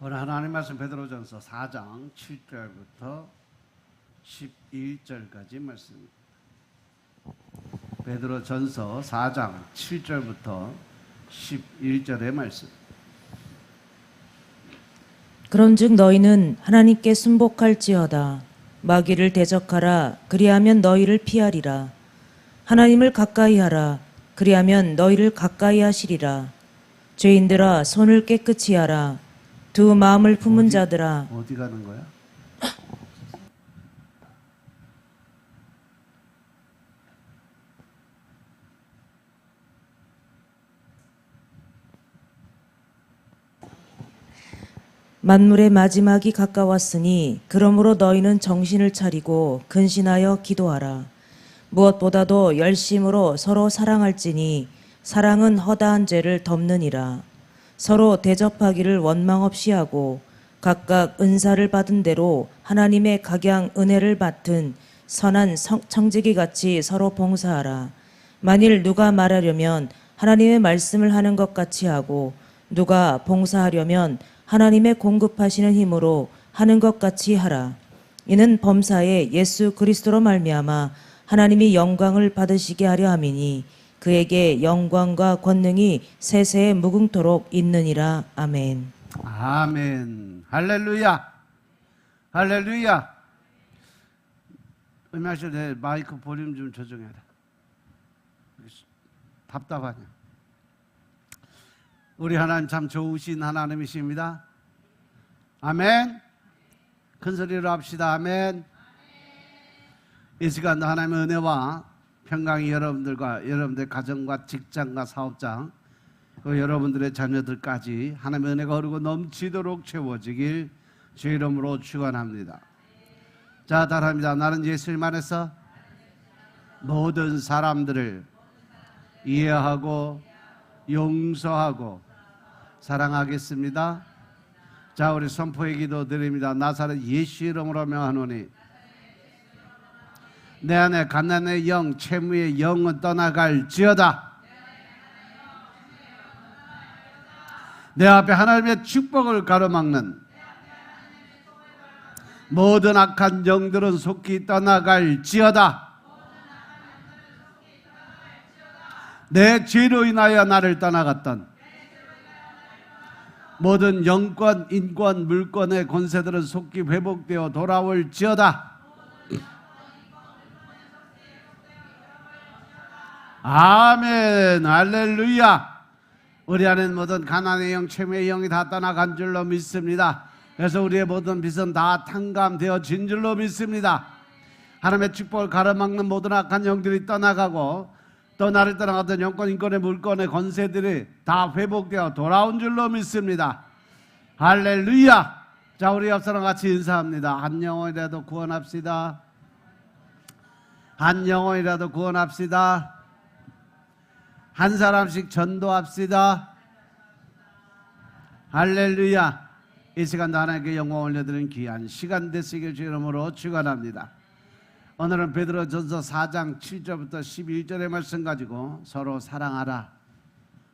오늘 하나님 말씀 베드로전서 4장 7절부터 11절까지 말씀입니다. 베드로전서 4장 7절부터 11절의 말씀. 그런즉 너희는 하나님께 순복할지어다. 마귀를 대적하라. 그리하면 너희를 피하리라. 하나님을 가까이하라. 그리하면 너희를 가까이 하시리라. 죄인들아 손을 깨끗이 하라. 두 마음을 품은 자들아. 어디 가는 거야? 만물의 마지막이 가까웠으니 그러므로 너희는 정신을 차리고 근신하여 기도하라. 무엇보다도 열심으로 서로 사랑할지니 사랑은 허다한 죄를 덮느니라. 서로 대접하기를 원망 없이 하고 각각 은사를 받은 대로 하나님의 각양 은혜를 맡은 선한 청지기 같이 서로 봉사하라. 만일 누가 말하려면 하나님의 말씀을 하는 것 같이 하고 누가 봉사하려면 하나님의 공급하시는 힘으로 하는 것 같이 하라. 이는 범사에 예수 그리스도로 말미암아 하나님이 영광을 받으시게 하려 함이니 그에게 영광과 권능이 세세에 무궁토록 있느니라. 아멘. 아멘. 할렐루야. 할렐루야. 음악실 내 마이크 볼륨 좀 조정해라. 답답하냐. 우리 하나님 참 좋으신 하나님이십니다. 아멘. 큰 소리로 합시다. 아멘. 이 시간도 하나님의 은혜와 평강이 여러분들 가정과 직장과 사업장 그 여러분들의 자녀들까지 하나님의 은혜가 흐르고 넘치도록 채워지길 주의 이름으로 축원합니다. 자, 따라합니다. 나는 예수님 안에서 모든 사람들을 이해하고 용서하고 사랑하겠습니다. 자, 우리 선포의 기도 드립니다. 나사렛 예수 이름으로 명하노니 내 안에 가난의 영, 채무의 영은 떠나갈지어다. 내 앞에 하나님의 축복을 가로막는 모든 악한 영들은 속히 떠나갈지어다. 내 죄로 인하여 나를 떠나갔던 모든 영권, 인권, 물권의 권세들은 속히 회복되어 돌아올지어다. 아멘. 할렐루야. 우리 안에는 모든 가난의 영, 채무의 영이 다 떠나간 줄로 믿습니다. 그래서 우리의 모든 빚은 다 탕감되어진 줄로 믿습니다. 하나님의 축복을 가로막는 모든 악한 영들이 떠나가고 또 나를 떠나갔던 영권, 인권의 물권의 권세들이 다 회복되어 돌아온 줄로 믿습니다. 할렐루야. 자, 우리 옆사람 같이 인사합니다. 한 영혼이라도 구원합시다. 한 영혼이라도 구원합시다. 한 사람씩 전도합시다. 할렐루야. 이 시간도 하나님께 영광 올려드리는 귀한 시간 되시길 주 이름으로 축원합니다. 오늘은 베드로전서 4장 7절부터 11절의 말씀 가지고 서로 사랑하라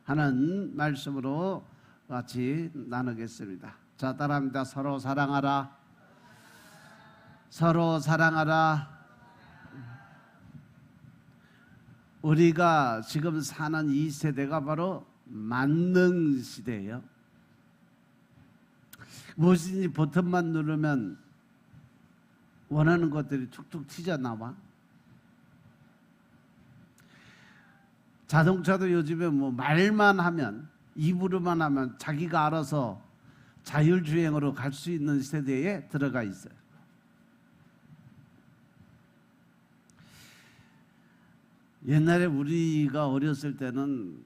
하는 말씀으로 같이 나누겠습니다. 자, 따라합니다. 서로 사랑하라. 서로 사랑하라. 우리가 지금 사는 이 세대가 바로 만능 시대예요. 무엇인지 버튼만 누르면 원하는 것들이 툭툭 튀어나와. 자동차도 요즘에 뭐 말만 하면, 입으로만 하면 자기가 알아서 자율주행으로 갈 수 있는 세대에 들어가 있어요. 옛날에 우리가 어렸을 때는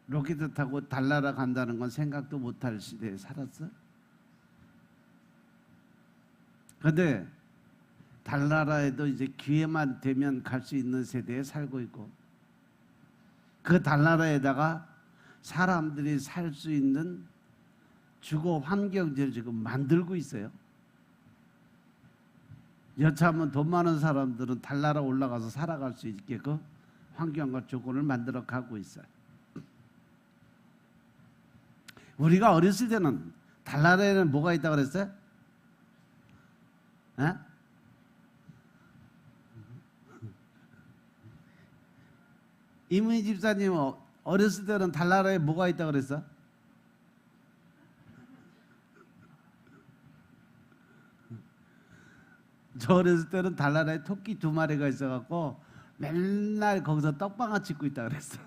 로켓 타고 달나라 간다는 건 생각도 못할 시대에 살았어. 그런데 달나라에도 이제 기회만 되면 갈 수 있는 세대에 살고 있고, 그 달나라에다가 사람들이 살 수 있는 주거 환경들을 지금 만들고 있어요. 여차하면 돈 많은 사람들은 달나라 올라가서 살아갈 수 있게끔 환경과 조건을 만들어 가고 있어요. 우리가 어렸을 때는 달나라에는 뭐가 있다고 그랬어요? 에? 이문희 집사님 어렸을 때는 달나라에 뭐가 있다고 그랬어? 저 어렸을 때는 달나라에 토끼 2마리가 있어갖고 맨날 거기서 떡방아 찍고 있다 그랬어.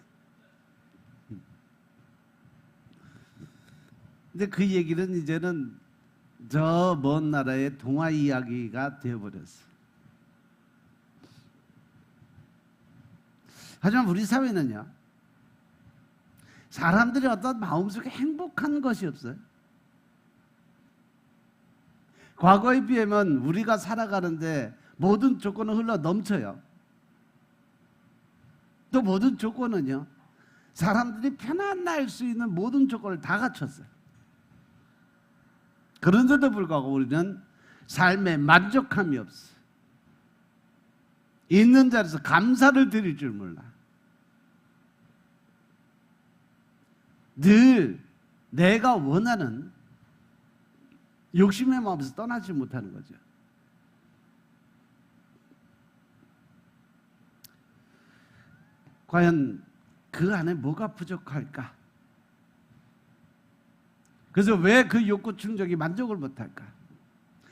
근데 그 얘기는 이제는 저 먼 나라의 동화 이야기가 되어버렸어. 하지만 우리 사회는요, 사람들이 어떤 마음속에 행복한 것이 없어요. 과거에 비하면 우리가 살아가는데 모든 조건은 흘러 넘쳐요. 또 모든 조건은요, 사람들이 편안할 수 있는 모든 조건을 다 갖췄어요. 그런데도 불구하고 우리는 삶에 만족함이 없어요. 있는 자리에서 감사를 드릴 줄 몰라. 늘 내가 원하는 욕심의 마음에서 떠나지 못하는 거죠. 과연 그 안에 뭐가 부족할까? 그래서 왜 그 욕구 충족이 만족을 못할까?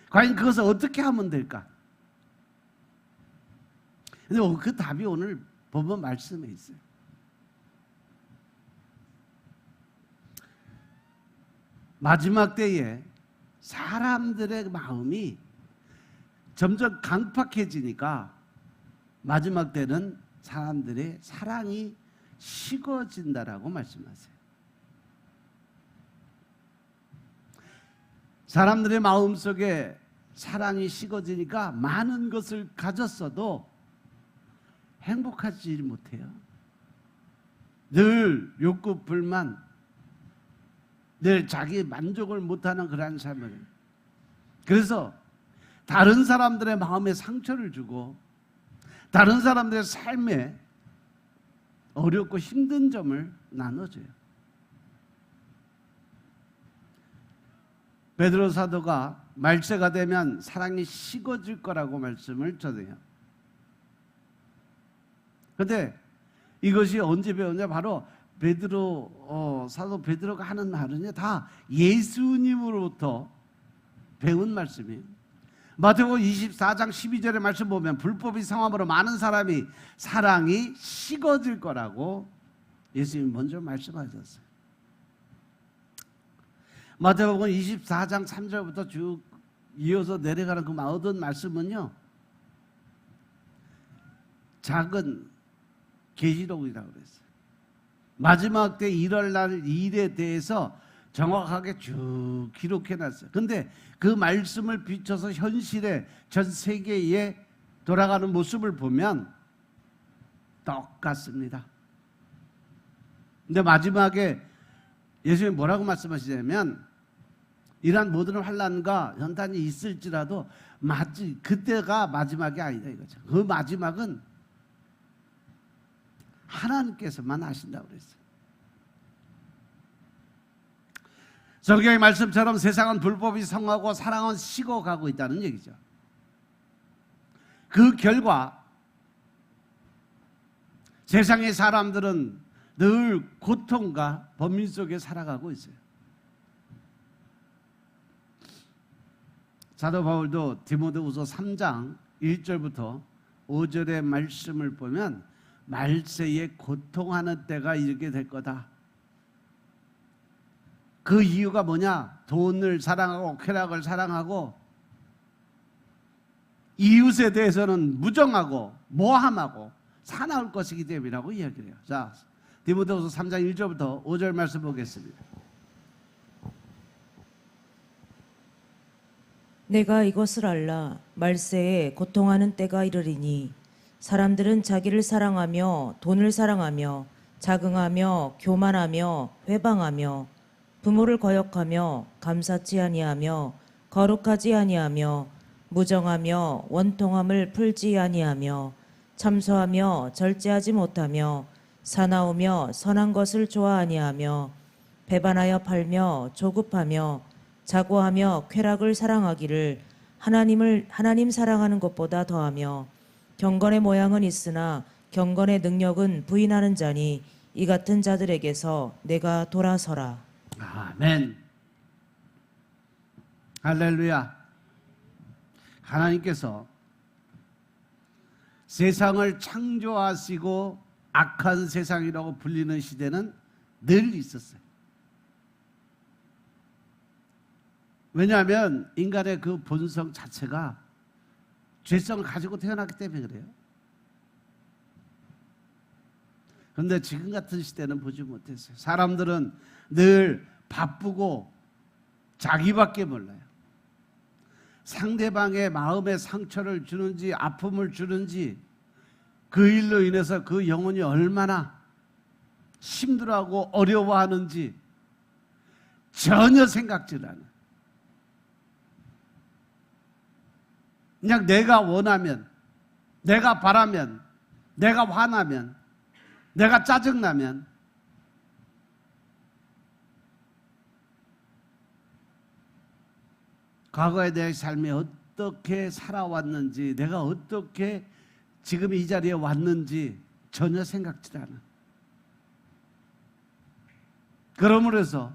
과연 그것을 어떻게 하면 될까? 근데 그 답이 오늘 본문 말씀에 있어요. 마지막 때에 사람들의 마음이 점점 강팍해지니까 마지막 때는 사람들의 사랑이 식어진다라고 말씀하세요. 사람들의 마음속에 사랑이 식어지니까 많은 것을 가졌어도 행복하지 못해요. 늘 욕구 불만, 늘 자기 만족을 못하는 그런 삶을. 그래서 다른 사람들의 마음에 상처를 주고 다른 사람들의 삶에 어렵고 힘든 점을 나눠줘요. 베드로 사도가 말세가 되면 사랑이 식어질 거라고 말씀을 전해요. 그런데 이것이 언제 배웠냐? 바로 베드로 사도 베드로가 하는 말은요, 다 예수님으로부터 배운 말씀이에요. 마태복음 24장 12절의 말씀 보면 불법이 성함으로 많은 사람이 사랑이 식어질 거라고 예수님이 먼저 말씀하셨어요. 마태복음 24장 3절부터 쭉 이어서 내려가는 그 모든 말씀은요, 작은 계시록이라고 그랬어요. 마지막 때 일어날 일에 대해서 정확하게 쭉 기록해놨어요. 근데 그 말씀을 비춰서 현실의 전 세계에 돌아가는 모습을 보면 똑같습니다. 근데 마지막에 예수님이 뭐라고 말씀하시냐면, 이러한 모든 환난과 연단이 있을지라도 그때가 마지막이 아니다 이거죠. 그 마지막은 하나님께서만 아신다고 그랬어요. 성경의 말씀처럼 세상은 불법이 성하고 사랑은 식어가고 있다는 얘기죠. 그 결과 세상의 사람들은 늘 고통과 범민 속에 살아가고 있어요. 사도 바울도 디모데후서 3장 1절부터 5절의 말씀을 보면 말세에 고통하는 때가 이르게 될 거다. 그 이유가 뭐냐? 돈을 사랑하고 쾌락을 사랑하고 이웃에 대해서는 무정하고 모함하고 사나울 것이기 때문이라고 이야기를 해요. 자, 디모데후서 3장 1절부터 5절 말씀 보겠습니다. 내가 이것을 알라. 말세에 고통하는 때가 이르리니 사람들은 자기를 사랑하며 돈을 사랑하며 자긍하며 교만하며 회방하며 부모를 거역하며 감사치 아니하며 거룩하지 아니하며 무정하며 원통함을 풀지 아니하며 참소하며 절제하지 못하며 사나우며 선한 것을 좋아하니하며 배반하여 팔며 조급하며 자고하며 쾌락을 사랑하기를 하나님 사랑하는 것보다 더하며 경건의 모양은 있으나 경건의 능력은 부인하는 자니 이 같은 자들에게서 내가 돌아서라. 아멘. 할렐루야. 하나님께서 세상을 창조하시고 악한 세상이라고 불리는 시대는 늘 있었어요. 왜냐하면 인간의 그 본성 자체가 죄성을 가지고 태어났기 때문에 그래요. 그런데 지금 같은 시대는 보지 못했어요. 사람들은 늘 바쁘고 자기밖에 몰라요. 상대방의 마음에 상처를 주는지 아픔을 주는지 그 일로 인해서 그 영혼이 얼마나 힘들어하고 어려워하는지 전혀 생각질 않아요. 그냥 내가 원하면, 내가 바라면, 내가 화나면, 내가 짜증나면 과거에 내 삶이 어떻게 살아왔는지, 내가 어떻게 지금 이 자리에 왔는지 전혀 생각질 않아. 그러므로 해서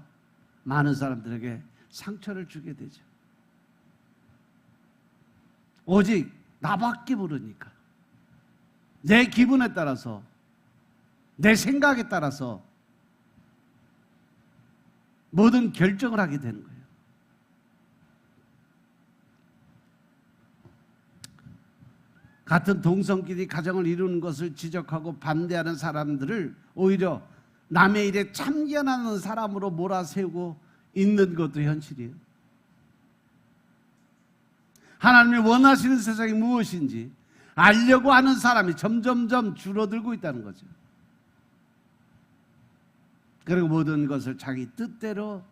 많은 사람들에게 상처를 주게 되죠. 오직 나밖에 모르니까. 내 기분에 따라서, 내 생각에 따라서 모든 결정을 하게 되는 거예요. 같은 동성끼리 가정을 이루는 것을 지적하고 반대하는 사람들을 오히려 남의 일에 참견하는 사람으로 몰아세우고 있는 것도 현실이에요. 하나님이 원하시는 세상이 무엇인지 알려고 하는 사람이 점점점 줄어들고 있다는 거죠. 그리고 모든 것을 자기 뜻대로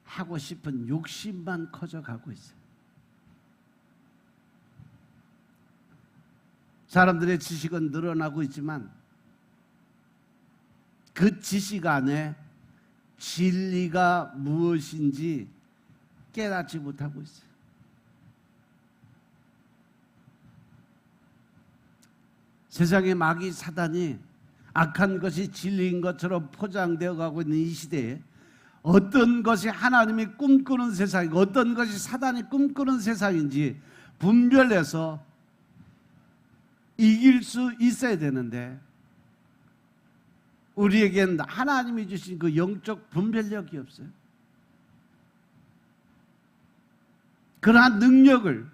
하고 싶은 욕심만 커져가고 있어요. 사람들의 지식은 늘어나고 있지만 그 지식 안에 진리가 무엇인지 깨닫지 못하고 있어요. 세상의 마귀 사단이 악한 것이 진리인 것처럼 포장되어 가고 있는 이 시대에 어떤 것이 하나님이 꿈꾸는 세상이고 어떤 것이 사단이 꿈꾸는 세상인지 분별해서 이길 수 있어야 되는데 우리에겐 하나님이 주신 그 영적 분별력이 없어요. 그러한 능력을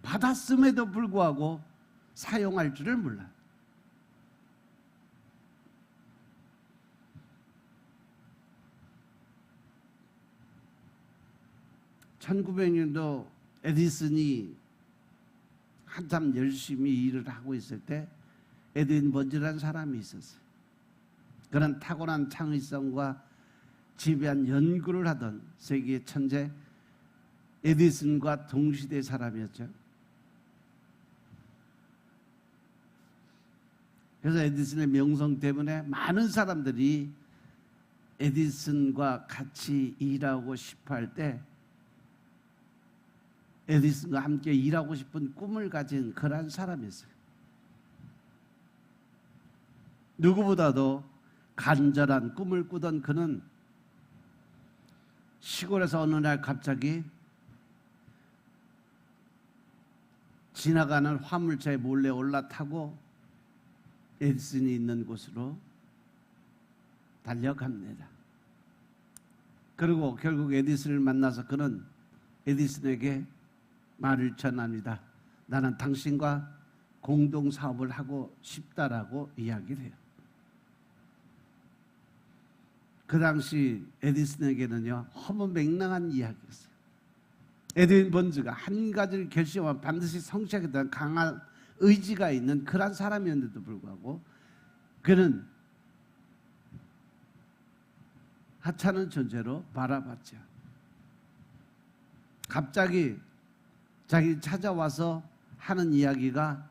받았음에도 불구하고 사용할 줄을 몰라요. 1900년도 에디슨이 한참 열심히 일을 하고 있을 때 에드윈 번즈라는 사람이 있었어요. 그런 타고난 창의성과 지배한 연구를 하던 세계의 천재 에디슨과 동시대 사람이었죠. 그래서 에디슨의 명성 때문에 많은 사람들이 에디슨과 같이 일하고 싶어 할 때 에디슨과 함께 일하고 싶은 꿈을 가진 그런 사람이었어요. 누구보다도 간절한 꿈을 꾸던 그는 시골에서 어느 날 갑자기 지나가는 화물차에 몰래 올라타고 에디슨이 있는 곳으로 달려갑니다. 그리고 결국 에디슨을 만나서 그는 에디슨에게 말을 전합니다. 나는 당신과 공동 사업을 하고 싶다라고 이야기를 해요. 그 당시 에디슨에게는요 허무맹랑한 이야기였어요. 에드윈 번즈가 한 가지를 결심하면 반드시 성취하겠다는 강한 의지가 있는 그런 사람이었는데도 불구하고 그는 하찮은 존재로 바라봤죠. 갑자기 자기 찾아와서 하는 이야기가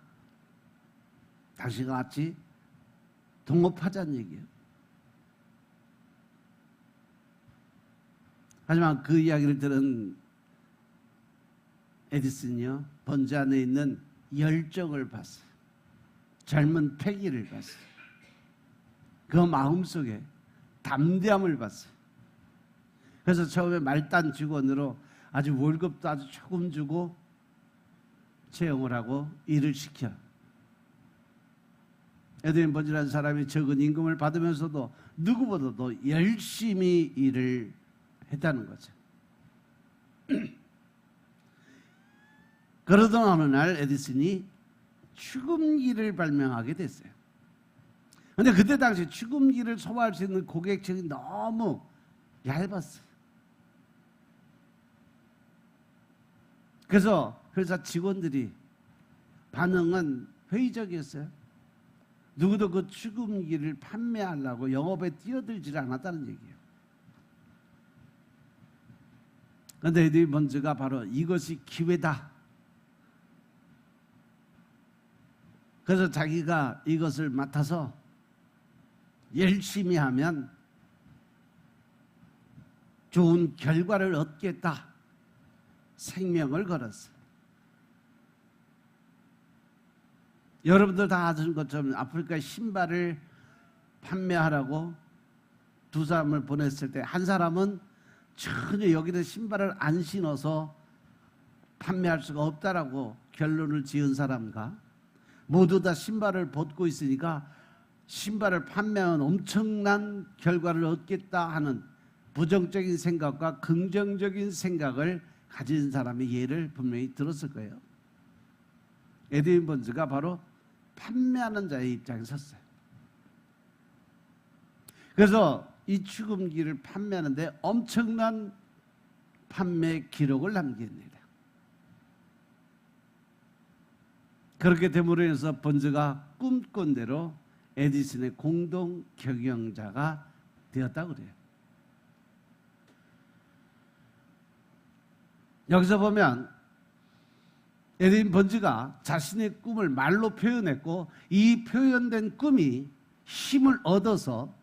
당신과 같이 동업하자는 얘기예요. 하지만 그 이야기를 들은 에디슨이요, 번지 안에 있는 열정을 봤어요. 젊은 패기를 봤어요. 그 마음속에 담대함을 봤어요. 그래서 처음에 말단 직원으로 아주 월급도 아주 조금 주고 채용을 하고 일을 시켜. 에드윈 번지라는 사람이 적은 임금을 받으면서도 누구보다도 열심히 일을 했다는 거죠. 그러던 어느 날 에디슨이 축음기를 발명하게 됐어요. 그런데 그때 당시 축음기를 소화할 수 있는 고객층이 너무 얇았어요. 그래서 회사 직원들이 반응은 회의적이었어요. 누구도 그 축음기를 판매하려고 영업에 뛰어들지 않았다는 얘기예요. 그런데 에드윈 번즈가 바로 이것이 기회다. 그래서 자기가 이것을 맡아서 열심히 하면 좋은 결과를 얻겠다 생명을 걸었어요. 여러분들 다 아시는 것처럼 아프리카에 신발을 판매하라고 두 사람을 보냈을 때 한 사람은 전혀 여기는 신발을 안 신어서 판매할 수가 없다라고 결론을 지은 사람과 모두 다 신발을 벗고 있으니까 신발을 판매하면 엄청난 결과를 얻겠다 하는 부정적인 생각과 긍정적인 생각을 가진 사람의 예를 분명히 들었을 거예요. 에드윈 번즈가 바로 판매하는 자의 입장에 섰어요. 그래서 이 축음기를 판매하는데 엄청난 판매 기록을 남깁니다. 그렇게 됨으로 인해서 번즈가 꿈꾼 대로 에디슨의 공동 경영자가 되었다고 그래요. 여기서 보면 에드윈 번즈가 자신의 꿈을 말로 표현했고 이 표현된 꿈이 힘을 얻어서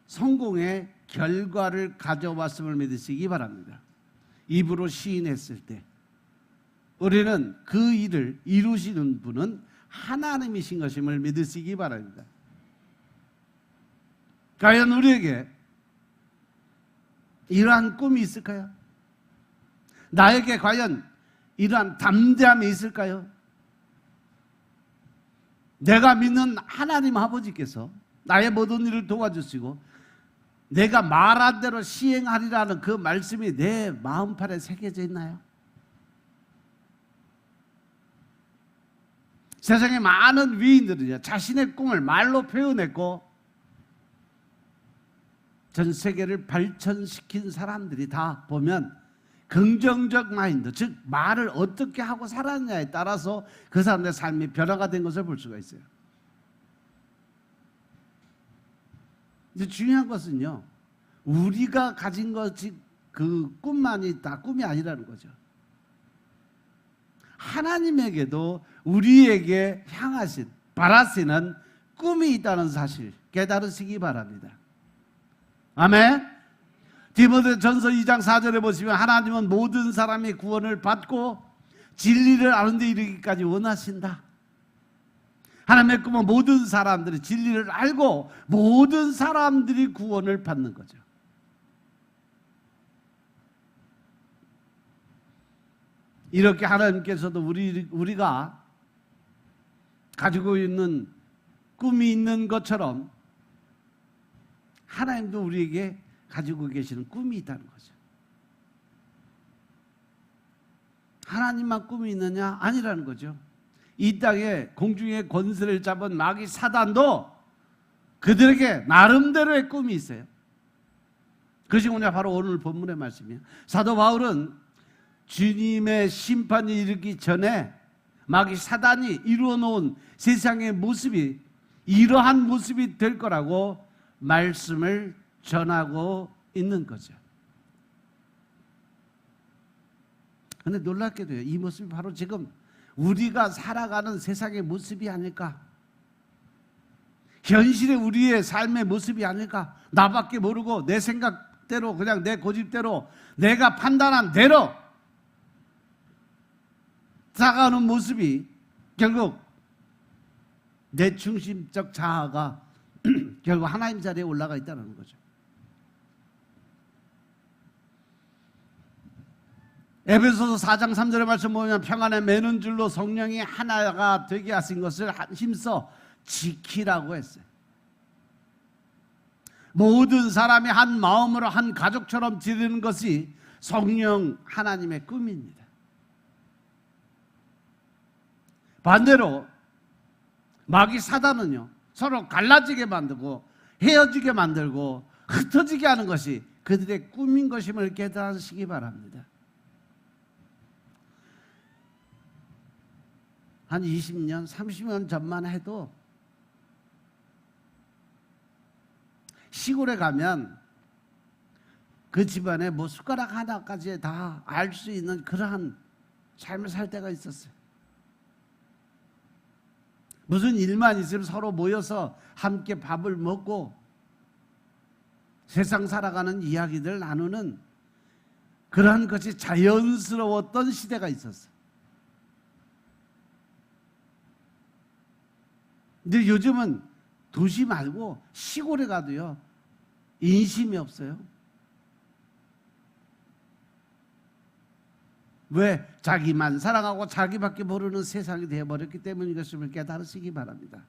성공의 결과를 가져왔음을 믿으시기 바랍니다. 입으로 시인했을 때 우리는 그 일을 이루시는 분은 하나님이신 것임을 믿으시기 바랍니다. 과연 우리에게 이러한 꿈이 있을까요? 나에게 과연 이러한 담대함이 있을까요? 내가 믿는 하나님 아버지께서 나의 모든 일을 도와주시고 내가 말한 대로 시행하리라는 그 말씀이 내 마음판에 새겨져 있나요? 세상에 많은 위인들은요, 자신의 꿈을 말로 표현했고 전 세계를 발전시킨 사람들이 다 보면 긍정적 마인드, 즉 말을 어떻게 하고 살았냐에 따라서 그 사람의 삶이 변화가 된 것을 볼 수가 있어요. 근데 중요한 것은요, 우리가 가진 것이 그 꿈만이 다 꿈이 아니라는 거죠. 하나님에게도 우리에게 향하신, 바라시는 꿈이 있다는 사실 깨달으시기 바랍니다. 아멘. 디모데전서 2장 4절에 보시면 하나님은 모든 사람이 구원을 받고 진리를 아는 데 이르기까지 원하신다. 하나님의 꿈은 모든 사람들이 진리를 알고 모든 사람들이 구원을 받는 거죠. 이렇게 하나님께서도 우리가 가지고 있는 꿈이 있는 것처럼 하나님도 우리에게 가지고 계시는 꿈이 있다는 거죠. 하나님만 꿈이 있느냐? 아니라는 거죠. 이 땅에 공중의 권세를 잡은 마귀 사단도 그들에게 나름대로의 꿈이 있어요. 그것이 뭐냐? 바로 오늘 본문의 말씀이에요. 사도 바울은 주님의 심판이 이르기 전에 마귀 사단이 이루어놓은 세상의 모습이 이러한 모습이 될 거라고 말씀을 전하고 있는 거죠. 그런데 놀랍게도요, 이 모습이 바로 지금 우리가 살아가는 세상의 모습이 아닐까? 현실의 우리의 삶의 모습이 아닐까? 나밖에 모르고 내 생각 생각대로 그냥 내 고집대로 내가 판단한 대로 살아가는 모습이 결국 내 중심적 자아가 결국 하나님 자리에 올라가 있다는 거죠. 에베소서 4장 3절의 말씀 보면 평안에 매는 줄로 성령이 하나가 되게 하신 것을 힘써 지키라고 했어요. 모든 사람이 한 마음으로 한 가족처럼 지내는 것이 성령 하나님의 꿈입니다. 반대로 마귀 사단은요, 서로 갈라지게 만들고 헤어지게 만들고 흩어지게 하는 것이 그들의 꿈인 것임을 깨달으시기 바랍니다. 한 20년, 30년 전만 해도 시골에 가면 그 집안에 뭐 숟가락 하나까지 다 알 수 있는 그러한 삶을 살 때가 있었어요. 무슨 일만 있으면 서로 모여서 함께 밥을 먹고 세상 살아가는 이야기들 나누는 그러한 것이 자연스러웠던 시대가 있었어요. 근데 요즘은 도시 말고 시골에 가도요, 인심이 없어요. 왜? 자기만 사랑하고 자기밖에 모르는 세상이 되어버렸기 때문인 것을 깨달으시기 바랍니다.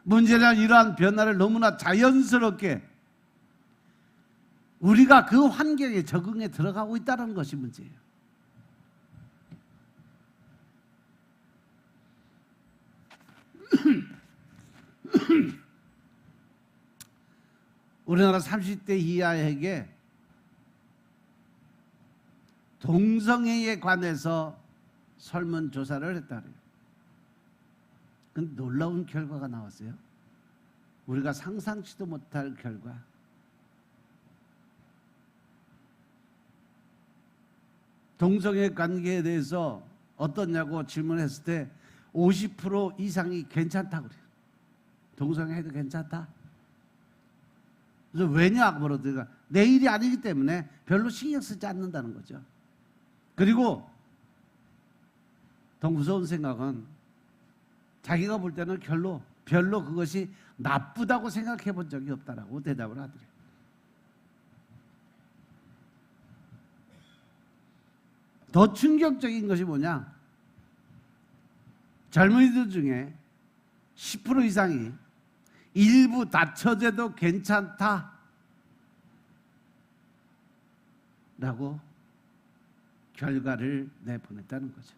문제는 이러한 변화를 너무나 자연스럽게 우리가 그 환경에 적응해 들어가고 있다는 것이 문제예요. 우리나라 30대 이하에게 동성애에 관해서 설문조사를 했다래요. 근데 놀라운 결과가 나왔어요. 우리가 상상치도 못할 결과. 동성애 관계에 대해서 어떻냐고 질문했을 때 50% 이상이 괜찮다고 그래요. 동성애해도 괜찮다. 그래서 왜냐 물어보니까 내 일이 아니기 때문에 별로 신경 쓰지 않는다는 거죠. 그리고 더 무서운 생각은 자기가 볼 때는 별로 그것이 나쁘다고 생각해 본 적이 없다라고 대답을 하더래요. 더 충격적인 것이 뭐냐? 젊은이들 중에 10% 이상이 일부 다처제도 괜찮다 라고 결과를 내보냈다는 거죠.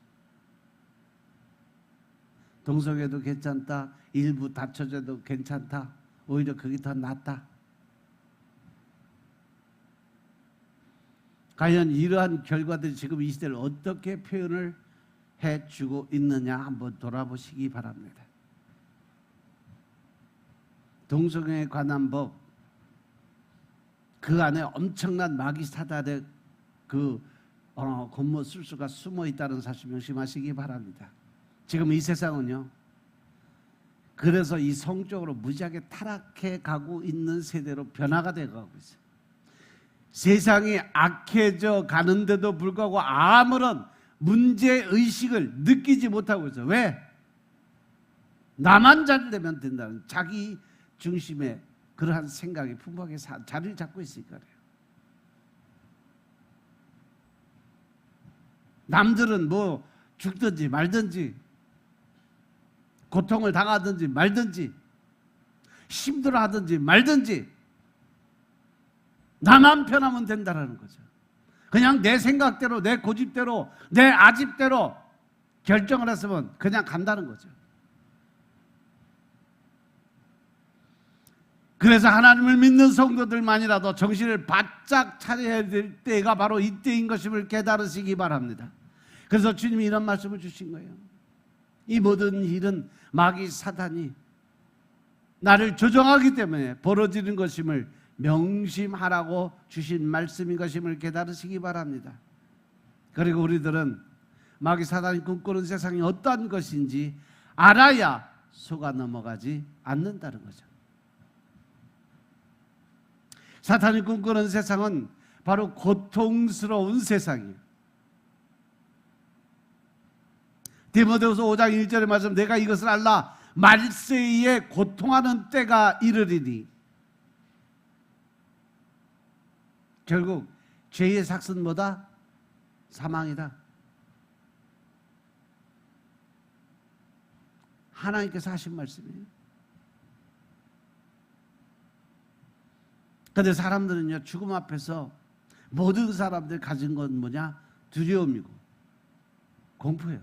동성애도 괜찮다, 일부 다처제도 괜찮다, 오히려 그게 더 낫다. 과연 이러한 결과들이 지금 이 시대를 어떻게 표현을 해주고 있느냐 한번 돌아보시기 바랍니다. 동성애에 관한 법, 그 안에 엄청난 마귀 사단의 권모 술수가 숨어 있다는 사실 명심하시기 바랍니다. 지금 이 세상은요, 그래서 이 성적으로 무지하게 타락해 가고 있는 세대로 변화가 되어 가고 있어요. 세상이 악해져 가는데도 불구하고 아무런 문제의식을 느끼지 못하고 있어요. 왜? 나만 잘 되면 된다는 자기 중심의 그러한 생각이 풍부하게 자리를 잡고 있으니까 그래요. 남들은 뭐 죽든지 말든지 고통을 당하든지 말든지 힘들어하든지 말든지 나만 편하면 된다는 거죠. 그냥 내 생각대로 내 고집대로 내 아집대로 결정을 했으면 그냥 간다는 거죠. 그래서 하나님을 믿는 성도들만이라도 정신을 바짝 차려야 될 때가 바로 이때인 것임을 깨달으시기 바랍니다. 그래서 주님이 이런 말씀을 주신 거예요. 이 모든 일은 마귀 사단이 나를 조종하기 때문에 벌어지는 것임을 명심하라고 주신 말씀인 것임을 깨달으시기 바랍니다. 그리고 우리들은 마귀 사단이 꿈꾸는 세상이 어떠한 것인지 알아야 속아 넘어가지 않는다는 거죠. 사탄이 꿈꾸는 세상은 바로 고통스러운 세상이에요. 디모데후서 5장 1절의 말씀, 내가 이것을 알라 말세에 고통하는 때가 이르리니. 결국 죄의 삭은 뭐다? 사망이다. 하나님께서 하신 말씀이에요. 그런데 사람들은요, 죽음 앞에서 모든 사람들이 가진 건 뭐냐? 두려움이고 공포예요.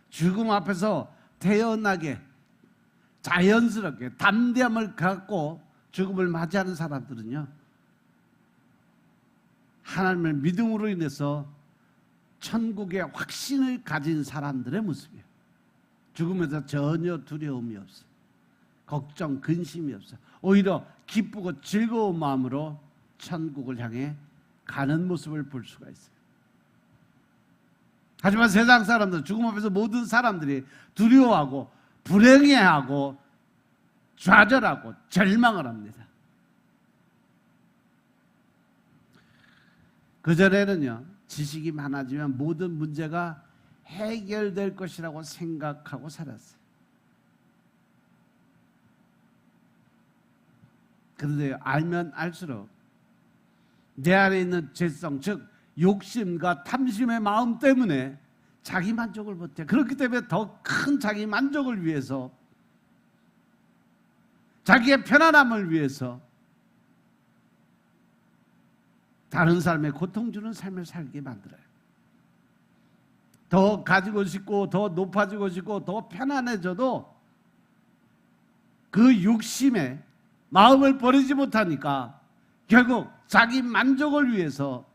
죽음 앞에서 태연하게 자연스럽게 담대함을 갖고 죽음을 맞이하는 사람들은요, 하나님을 믿음으로 인해서 천국의 확신을 가진 사람들의 모습이에요. 죽음에서 전혀 두려움이 없어요. 걱정, 근심이 없어요. 오히려 기쁘고 즐거운 마음으로 천국을 향해 가는 모습을 볼 수가 있어요. 하지만 세상 사람들, 죽음 앞에서 모든 사람들이 두려워하고 불행해하고 좌절하고 절망을 합니다. 그전에는요, 지식이 많아지면 모든 문제가 해결될 것이라고 생각하고 살았어요. 그런데 알면 알수록 내 안에 있는 죄성, 즉 욕심과 탐심의 마음 때문에 자기 만족을 못해. 그렇기 때문에 더 큰 자기 만족을 위해서, 자기의 편안함을 위해서 다른 사람의 고통 주는 삶을 살게 만들어요. 더 가지고 싶고 더 높아지고 싶고 더 편안해져도 그 욕심에 마음을 버리지 못하니까 결국 자기 만족을 위해서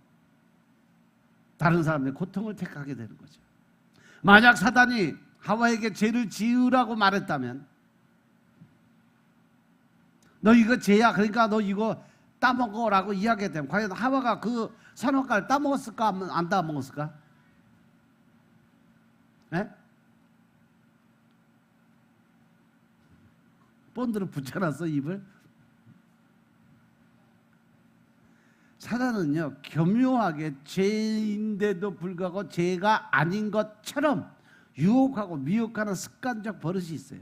다른 사람의 고통을 택하게 되는 거죠. 만약 사단이 하와에게 죄를 지으라고 말했다면, 너 이거 죄야, 그러니까 너 이거 따먹어라고 이야기했다면 과연 하와가 그 선악과를 따먹었을까 안 따먹었을까? 네? 본드로 붙여놨어 입을. 사단은요, 교묘하게 죄인데도 불구하고 죄가 아닌 것처럼 유혹하고 미혹하는 습관적 버릇이 있어요.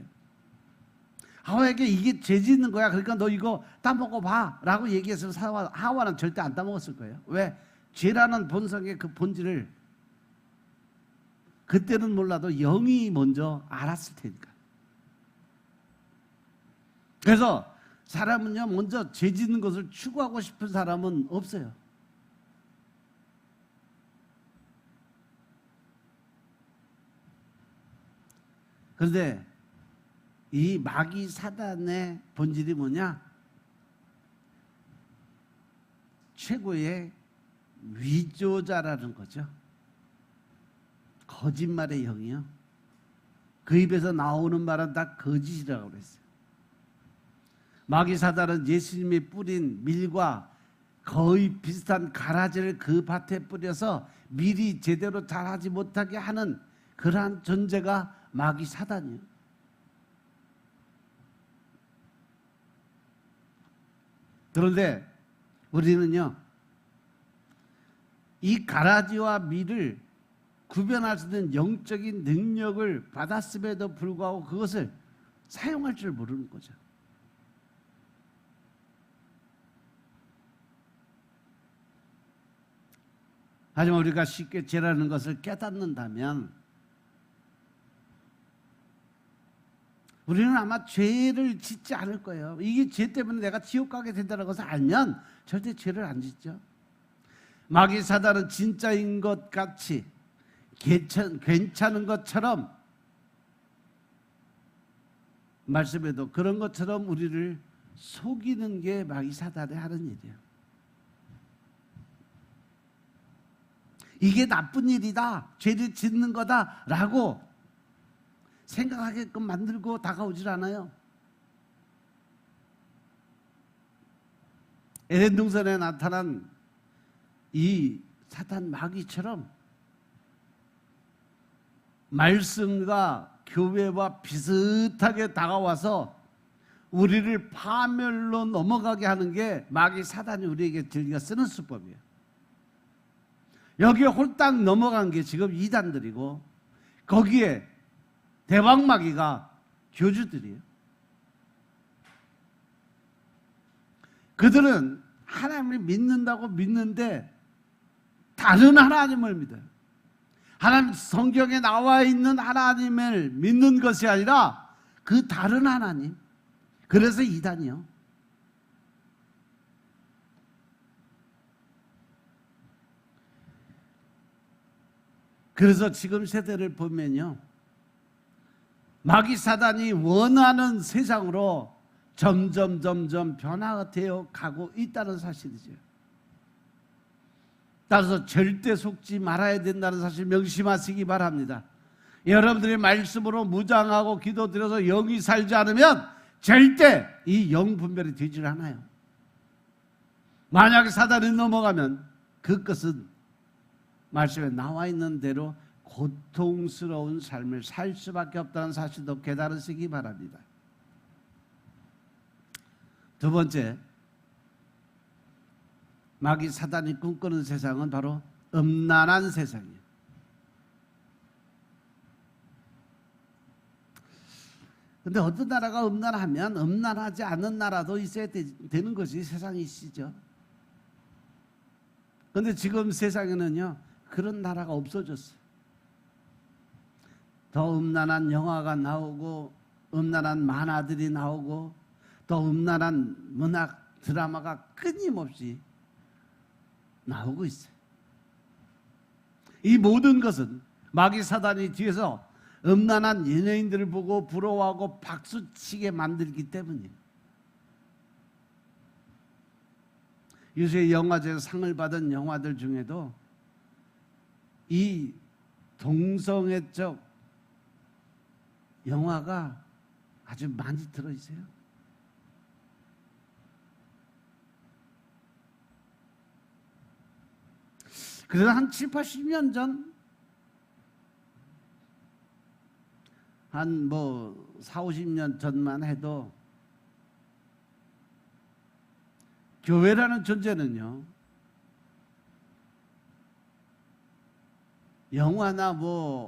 하와에게 이게 죄 짓는 거야, 그러니까 너 이거 따먹어봐 라고 얘기해서 하와는 절대 안 따먹었을 거예요. 왜? 죄라는 본성의 그 본질을 그때는 몰라도 영이 먼저 알았을 테니까. 그래서 사람은요, 먼저 죄 짓는 것을 추구하고 싶은 사람은 없어요. 그런데 이 마귀 사단의 본질이 뭐냐? 최고의 위조자라는 거죠. 거짓말의 영이요. 그 입에서 나오는 말은 다 거짓이라고 그랬어요. 마귀 사단은 예수님이 뿌린 밀과 거의 비슷한 가라지를 그 밭에 뿌려서 밀이 제대로 자라지 못하게 하는 그러한 존재가 마귀 사단이에요. 그런데 우리는요, 이 가라지와 밀을 구별할 수 있는 영적인 능력을 받았음에도 불구하고 그것을 사용할 줄 모르는 거죠. 하지만 우리가 쉽게 죄라는 것을 깨닫는다면 우리는 아마 죄를 짓지 않을 거예요. 이게 죄 때문에 내가 지옥 가게 된다는 것을 알면 절대 죄를 안 짓죠. 마귀 사단은 진짜인 것 같이 괜찮은 것처럼 말씀해도 그런 것처럼 우리를 속이는 게 마귀 사단이 하는 일이에요. 이게 나쁜 일이다, 죄를 짓는 거다라고 생각하게끔 만들고 다가오질 않아요. 에덴 동산에 나타난 이 사탄 마귀처럼 말씀과 교회와 비슷하게 다가와서 우리를 파멸로 넘어가게 하는 게 마귀 사단이 우리에게 즐겨 쓰는 수법이에요. 여기에 홀딱 넘어간 게 지금 이단들이고, 거기에 대왕마귀가 교주들이에요. 그들은 하나님을 믿는다고 믿는데 다른 하나님을 믿어요. 하나님 성경에 나와 있는 하나님을 믿는 것이 아니라 그 다른 하나님. 그래서 이단이요. 그래서 지금 세대를 보면요, 마귀 사단이 원하는 세상으로 점점 변화되어 가고 있다는 사실이죠. 따라서 절대 속지 말아야 된다는 사실 명심하시기 바랍니다. 여러분들이 말씀으로 무장하고 기도드려서 영이 살지 않으면 절대 이 영 분별이 되질 않아요. 만약에 사단이 넘어가면 그것은 말씀에 나와 있는 대로 고통스러운 삶을 살 수밖에 없다는 사실도 깨달으시기 바랍니다. 두 번째, 마귀 사단이 꿈꾸는 세상은 바로 음란한 세상이에요. 근데 어떤 나라가 음란하면 음란하지 않은 나라도 있어야 되는 것이 세상이시죠. 근데 지금 세상에는요, 그런 나라가 없어졌어요. 더 음란한 영화가 나오고, 음란한 만화들이 나오고, 더 음란한 문학 드라마가 끊임없이 나오고 있어요. 이 모든 것은 마귀 사단이 뒤에서 음란한 연예인들을 보고 부러워하고 박수치게 만들기 때문이에요. 요새 영화제에서 상을 받은 영화들 중에도 이 동성애적 영화가 아주 많이 들어있어요. 그래서 한 7, 80년 전, 한 4, 50년 전만 해도 교회라는 존재는요, 영화나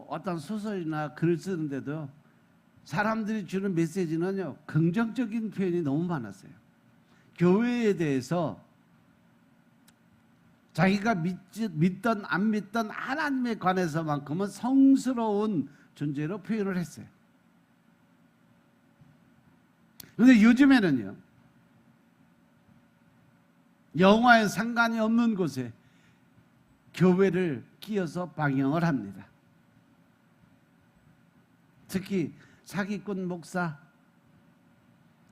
어떤 소설이나 글을 쓰는데도 사람들이 주는 메시지는요, 긍정적인 표현이 너무 많았어요. 교회에 대해서 자기가 믿던 안 믿던 하나님에 관해서만큼은 성스러운 존재로 표현을 했어요. 그런데 요즘에는요, 영화에 상관이 없는 곳에 교회를 끼워서 방영을 합니다. 특히 사기꾼 목사,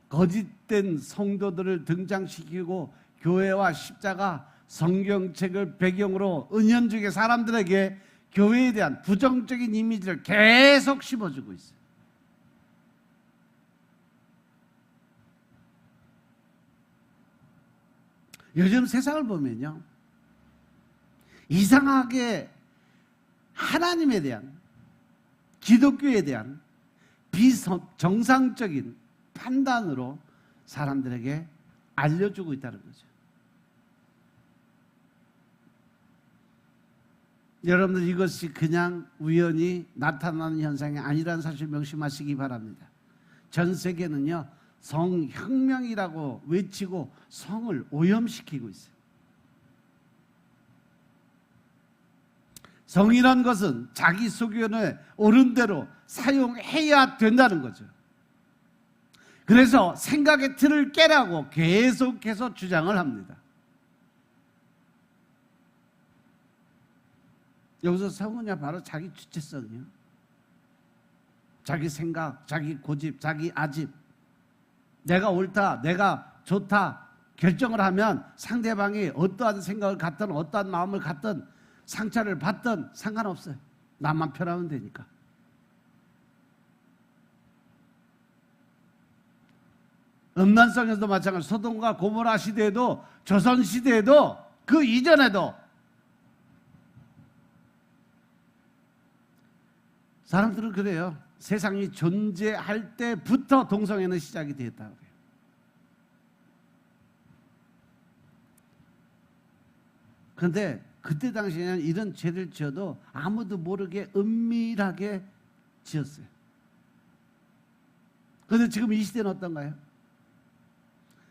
거짓된 성도들을 등장시키고 교회와 십자가, 성경책을 배경으로 은연중에 사람들에게 교회에 대한 부정적인 이미지를 계속 심어주고 있어요. 요즘 세상을 보면요, 이상하게 하나님에 대한, 기독교에 대한 비정상적인 판단으로 사람들에게 알려주고 있다는 거죠. 여러분들, 이것이 그냥 우연히 나타나는 현상이 아니라는 사실 명심하시기 바랍니다. 전 세계는요, 성혁명이라고 외치고 성을 오염시키고 있어요. 성이란 것은 자기 소견에 옳은 대로 사용해야 된다는 거죠. 그래서 생각의 틀을 깨라고 계속해서 주장을 합니다. 여기서 성은요, 바로 자기 주체성이요. 자기 생각, 자기 고집, 자기 아집. 내가 옳다, 내가 좋다 결정을 하면 상대방이 어떠한 생각을 갖든 어떠한 마음을 갖든 상처를 받든 상관없어요. 나만 편하면 되니까. 음란성에서도 마찬가지로 소돔과 고모라 시대에도, 조선 시대에도, 그 이전에도 사람들은 그래요. 세상이 존재할 때부터 동성애는 시작이 되었다고 해요. 근데 그때 당시에는 이런 죄를 지어도 아무도 모르게 은밀하게 지었어요. 그런데 지금 이 시대는 어떤가요?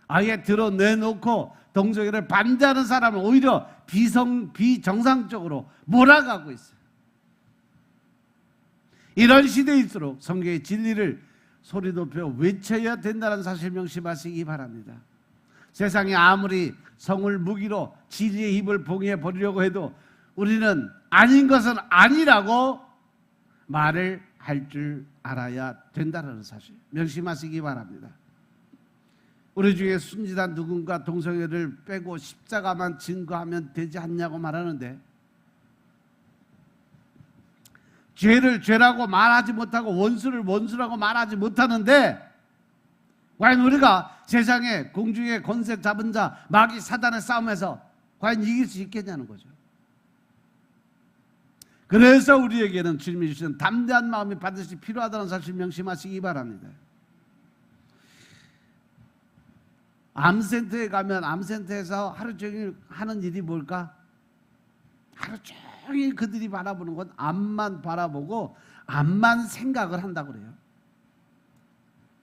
아예 드러내놓고 동성애를 반대하는 사람은 오히려 비정상적으로 몰아가고 있어요. 이런 시대일수록 성경의 진리를 소리 높여 외쳐야 된다는 사실 명심하시기 바랍니다. 세상이 아무리 성을 무기로 진리의 입을 봉해 버리려고 해도 우리는 아닌 것은 아니라고 말을 할 줄 알아야 된다는 사실 명심하시기 바랍니다. 우리 중에 순진한 누군가 동성애를 빼고 십자가만 증거하면 되지 않냐고 말하는데, 죄를 죄라고 말하지 못하고 원수를 원수라고 말하지 못하는데, 과연 우리가 세상에 공중의 권세 잡은 자 마귀 사단의 싸움에서 과연 이길 수 있겠냐는 거죠. 그래서 우리에게는 주님이 주시는 담대한 마음이 반드시 필요하다는 사실 명심하시기 바랍니다. 암센터에 가면 암센터에서 하루 종일 하는 일이 뭘까? 하루 종일 그들이 바라보는 건 암만 바라보고 암만 생각을 한다고 그래요.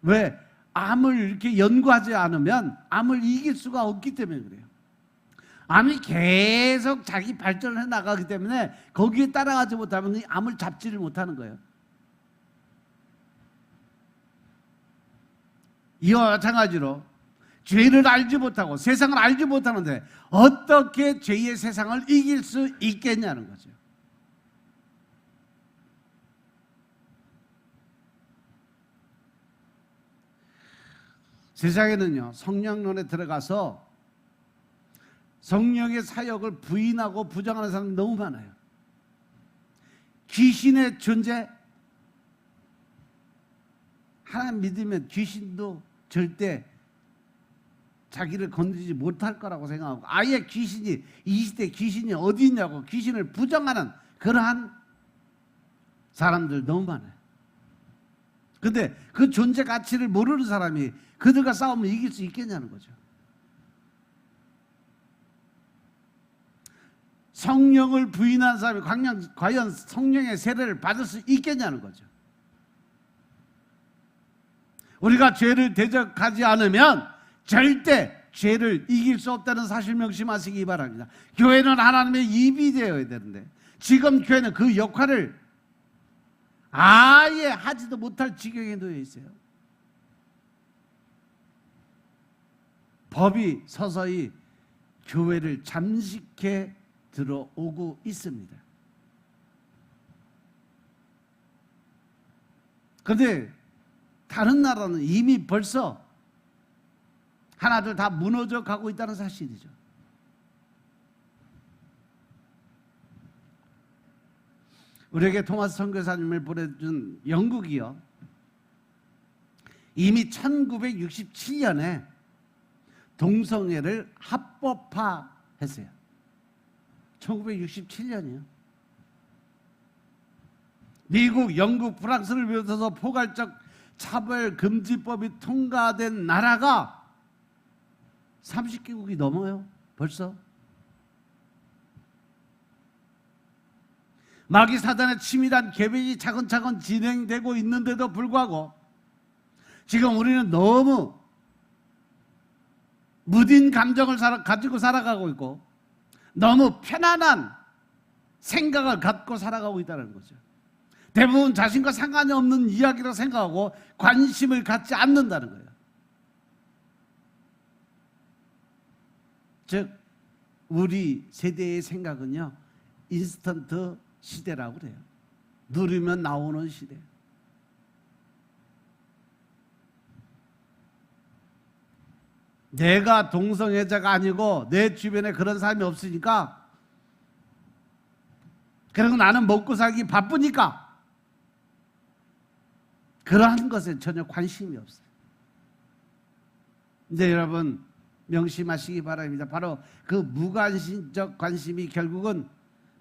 왜? 암을 이렇게 연구하지 않으면 암을 이길 수가 없기 때문에 그래요. 암이 계속 자기 발전을 해 나가기 때문에 거기에 따라가지 못하면 이 암을 잡지를 못하는 거예요. 이와 마찬가지로 죄를 알지 못하고 세상을 알지 못하는데 어떻게 죄의 세상을 이길 수 있겠냐는 거죠. 세상에는요, 성령론에 들어가서 성령의 사역을 부인하고 부정하는 사람이 너무 많아요. 귀신의 존재, 하나님 믿으면 귀신도 절대 자기를 건드리지 못할 거라고 생각하고, 아예 귀신이, 이 시대 귀신이 어디 있냐고 귀신을 부정하는 그러한 사람들 너무 많아요. 근데 그 존재 가치를 모르는 사람이 그들과 싸우면 이길 수 있겠냐는 거죠. 성령을 부인한 사람이 과연 성령의 세례를 받을 수 있겠냐는 거죠. 우리가 죄를 대적하지 않으면 절대 죄를 이길 수 없다는 사실 명심하시기 바랍니다. 교회는 하나님의 입이 되어야 되는데 지금 교회는 그 역할을 아예 하지도 못할 지경에 놓여 있어요. 법이 서서히 교회를 잠식해 들어오고 있습니다. 그런데 다른 나라는 이미 벌써 하나둘 다 무너져 가고 있다는 사실이죠. 우리에게 토마스 선교사님을 보내준 영국이요, 이미 1967년에 동성애를 합법화했어요. 1967년이요. 미국, 영국, 프랑스를 비롯해서 포괄적 차별금지법이 통과된 나라가 30개국이 넘어요. 벌써. 마귀 사단의 치밀한 계획이 차근차근 진행되고 있는데도 불구하고 지금 우리는 너무 무딘 감정을 가지고 살아가고 있고 너무 편안한 생각을 갖고 살아가고 있다는 거죠. 대부분 자신과 상관이 없는 이야기로 생각하고 관심을 갖지 않는다는 거예요. 즉 우리 세대의 생각은요, 인스턴트 시대라고 그래요. 누르면 나오는 시대. 내가 동성애자가 아니고 내 주변에 그런 사람이 없으니까, 그리고 나는 먹고 살기 바쁘니까 그러한 것에 전혀 관심이 없어요. 근데 여러분 명심하시기 바랍니다. 바로 그 무관심적 관심이 결국은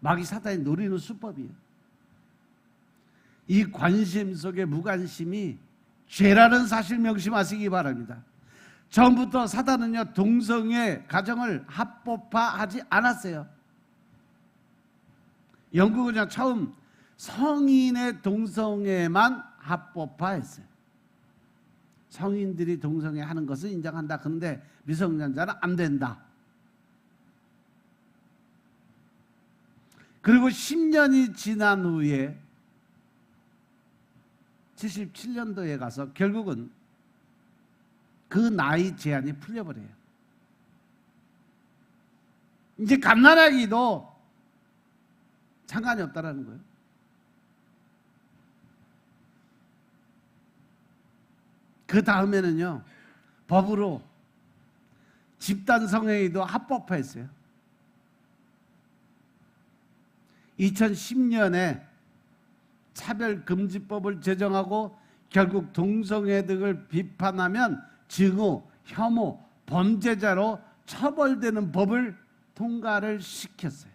마귀 사탄이 노리는 수법이에요. 이 관심 속의 무관심이 죄라는 사실 명심하시기 바랍니다. 처음부터 사단은요, 동성애 가정을 합법화하지 않았어요. 영국은 처음 성인의 동성애만 합법화했어요. 성인들이 동성애 하는 것을 인정한다. 그런데 미성년자는 안 된다. 그리고 10년이 지난 후에 77년도에 가서 결국은 그 나이 제한이 풀려버려요. 이제 갓난아기도 상관이 없다라는 거예요. 그 다음에는요, 법으로 집단 성행위도 합법화했어요. 2010년에 차별금지법을 제정하고 결국 동성애 등을 비판하면 증오, 혐오, 범죄자로 처벌되는 법을 통과를 시켰어요.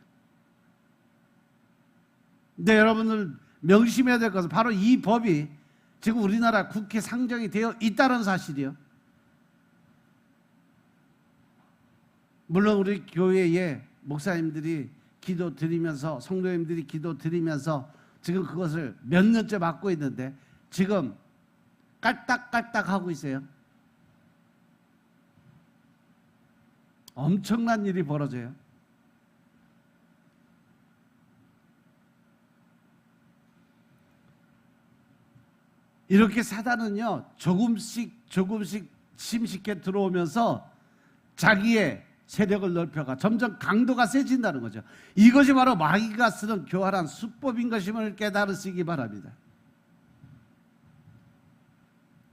근데 여러분들 명심해야 될 것은 바로 이 법이 지금 우리나라 국회 상정이 되어 있다는 사실이요. 물론 우리 교회에 목사님들이 기도 드리면서, 성도님들이 기도 드리면서 지금 그것을 몇 년째 맡고 있는데 지금 깔딱깔딱 하고 있어요. 엄청난 일이 벌어져요. 이렇게 사단은요, 조금씩 침식해 들어오면서 자기의 세력을 넓혀가 점점 강도가 세진다는 거죠. 이것이 바로 마귀가 쓰는 교활한 수법인 것임을 깨달으시기 바랍니다.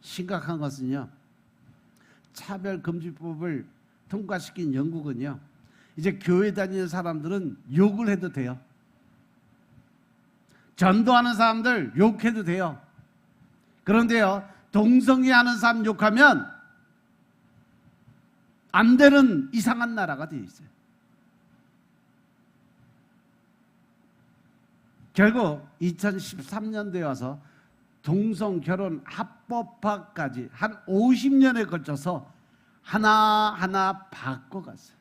심각한 것은요, 차별금지법을 통과시킨 영국은요, 이제 교회 다니는 사람들은 욕을 해도 돼요. 전도하는 사람들 욕해도 돼요. 그런데요, 동성애 하는 사람 욕하면 안 되는 이상한 나라가 되어 있어요. 결국 2013년도에 와서 동성 결혼 합법화까지 한 50년에 걸쳐서 하나하나 바꿔갔어요.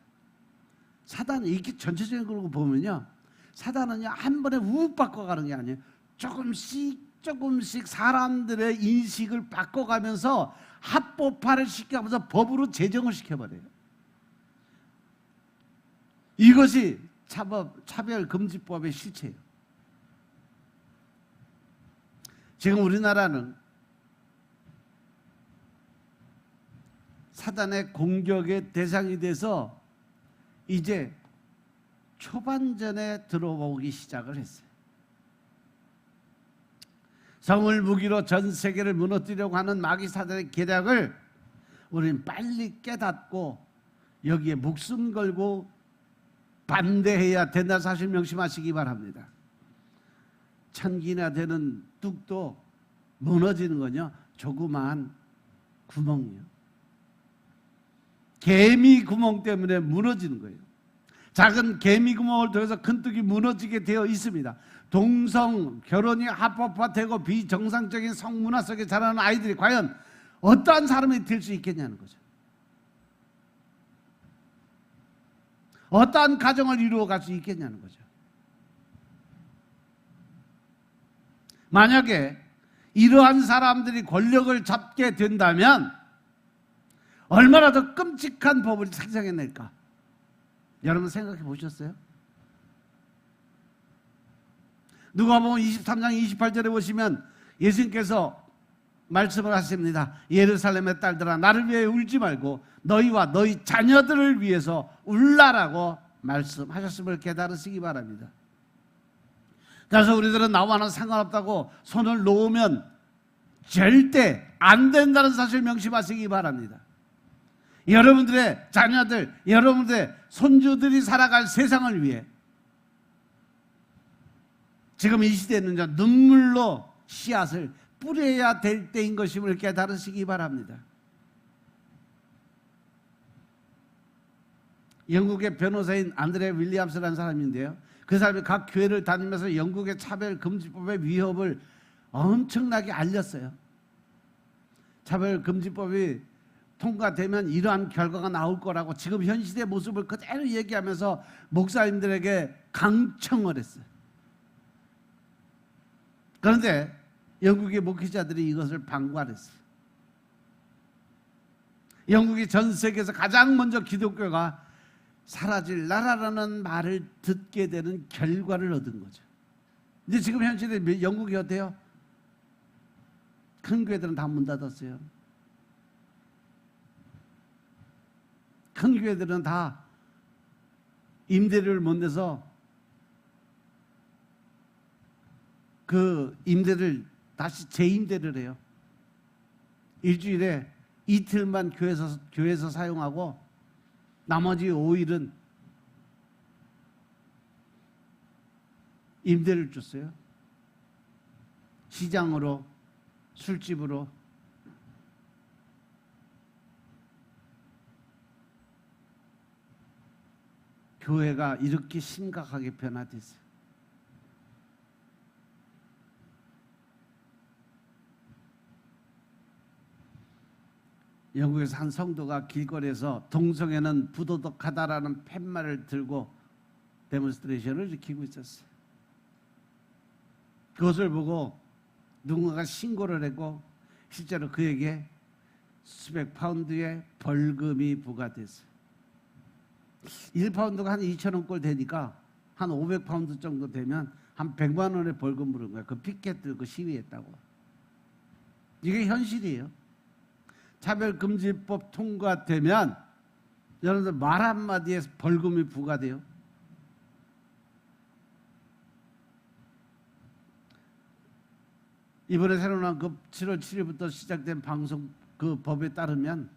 사단은 이렇게 전체적인 걸 보면요, 사단은요 한 번에 욱 바꿔가는 게 아니에요. 조금씩 사람들의 인식을 바꿔가면서 합법화를 시켜가면서 법으로 제정을 시켜버려요. 이것이 차별금지법의 실체예요. 지금 우리나라는 사단의 공격의 대상이 돼서 이제 초반전에 들어오기 시작을 했어요. 성을 무기로 전 세계를 무너뜨리려고 하는 마귀 사단의 계략을 우리는 빨리 깨닫고 여기에 목숨 걸고 반대해야 된다는 사실 명심하시기 바랍니다. 천기나 되는 뚝도 무너지는 거요 조그마한 구멍이요. 개미 구멍 때문에 무너지는 거예요. 작은 개미 구멍을 통해서 큰 뚝이 무너지게 되어 있습니다. 동성 결혼이 합법화되고 비정상적인 성문화 속에 자라는 아이들이 과연 어떠한 사람이 될 수 있겠냐는 거죠. 어떠한 가정을 이루어갈 수 있겠냐는 거죠. 만약에 이러한 사람들이 권력을 잡게 된다면 얼마나 더 끔찍한 법을 상상해낼까? 여러분 생각해 보셨어요? 누가복음 23장 28절에 보시면 예수님께서 말씀을 하십니다. 예루살렘의 딸들아, 나를 위해 울지 말고 너희와 너희 자녀들을 위해서 울라라고 말씀하셨음을 깨달으시기 바랍니다. 그래서 우리들은 나와는 상관없다고 손을 놓으면 절대 안 된다는 사실 명심하시기 바랍니다. 여러분들의 자녀들, 여러분들의 손주들이 살아갈 세상을 위해 지금 이 시대는 눈물로 씨앗을 뿌려야 될 때인 것임을 깨달으시기 바랍니다. 영국의 변호사인 안드레 윌리엄스라는 사람인데요, 그 사람이 각 교회를 다니면서 영국의 차별금지법의 위협을 엄청나게 알렸어요. 차별금지법이 통과되면 이러한 결과가 나올 거라고 지금 현 시대의 모습을 그대로 얘기하면서 목사님들에게 강청을 했어요. 그런데 영국의 목회자들이 이것을 방관했어요. 영국이 전 세계에서 가장 먼저 기독교가 사라질 나라라는 말을 듣게 되는 결과를 얻은 거죠. 근데 지금 현실에 영국이 어때요? 큰 교회들은 다 문 닫았어요. 큰 교회들은 다 임대료를 못 내서 그 임대를 다시 재임대를 해요. 일주일에 이틀만 교회에서 사용하고 나머지 5일은 임대를 줬어요. 시장으로, 술집으로. 교회가 이렇게 심각하게 변화됐어요. 영국에서 한 성도가 길거리에서 동성애는 부도덕하다라는 팻말을 들고 데몬스트레이션을 일으키고 있었어요. 그것을 보고 누군가가 신고를 했고 실제로 그에게 수백 파운드의 벌금이 부과됐어요. 1파운드가 한 2,000원꼴 되니까 한 500파운드 정도 되면 한 100만 원의 벌금 물은 거야. 그 피켓 들고 시위했다고. 이게 현실이에요. 차별금지법 통과되면 여러분들 말 한마디에 벌금이 부과돼요. 이번에 새로 나온 그 7월 7일부터 시작된 방송 그 법에 따르면